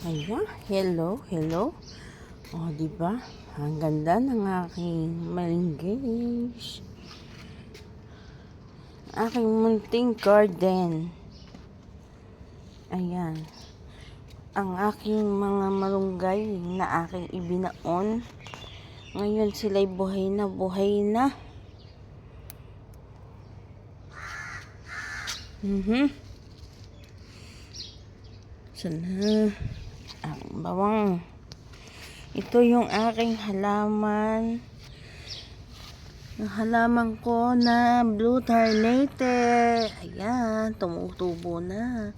Ayan, hello, hello. Oh, di ba? Ang ganda ng aking malinggis. Aking munting garden. Ayan. Ang aking mga malunggay na aking ibinaon. Ngayon sila'y buhay na, buhay na. Sana. Ang bawang. Ito yung aking halaman. Ang halaman ko na blue tarnate. Ayan, tumutubo na.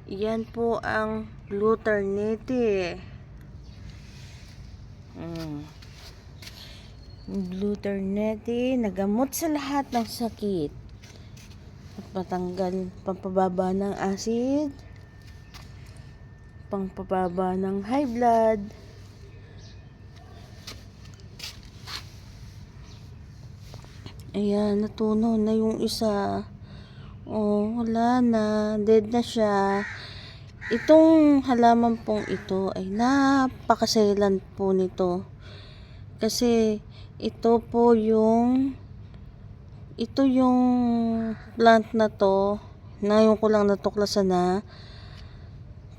Yan po ang blue tarnate. Blue tarnate, nagamot sa lahat ng sakit. At patanggal, pampababa ng acid, pampababa ng high blood. Ayan, natunaw na yung isa. Oh, wala na. Dead na siya. Itong halaman pong ito ay napakaselan po nito. Kasi ito yung plant na to, na yung ko lang natuklasan na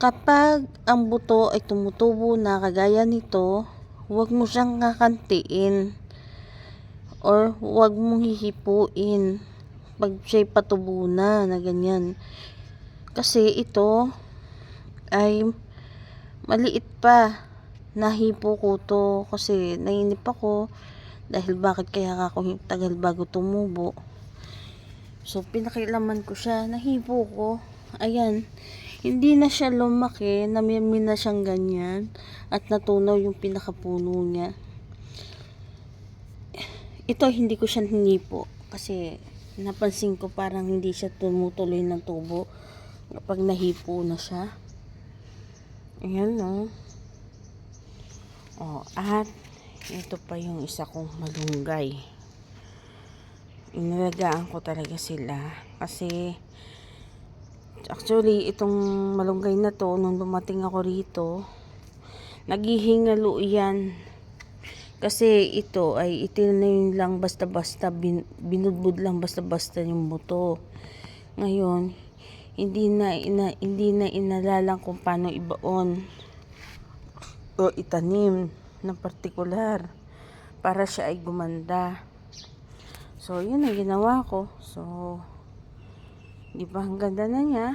kapag ang buto ay tumutubo na kagaya nito, huwag mo siyang kakantiin or huwag mong hihipuin pag siya'y patubo na ganyan. Kasi ito ay maliit pa. Nahipo ko to kasi nainip ako dahil bakit kaya ako tagal bago tumubo. So pinakilaman ko siya, nahipo ko. Ayan, hindi na siya lumaki, namimi na siyang ganyan at natunaw yung pinakapuno niya. Ito hindi ko siya hinipo kasi napansin ko parang hindi siya tumutuloy ng tubo kapag nahipo na siya. Ayan no. Oh, at ito pa yung isa kong malunggay. Inalagaan ko talaga sila kasi actually itong malunggay na to nung dumating ako rito, naghihingalo yan. Kasi ito ay itinanim lang basta-basta, binudbud lang basta-basta yung buto. Ngayon, hindi na inalalang kung paano ibaon o itanim ng partikular para siya ay gumanda. So, yun ang ginawa ko. So, di ba ang ganda na niya?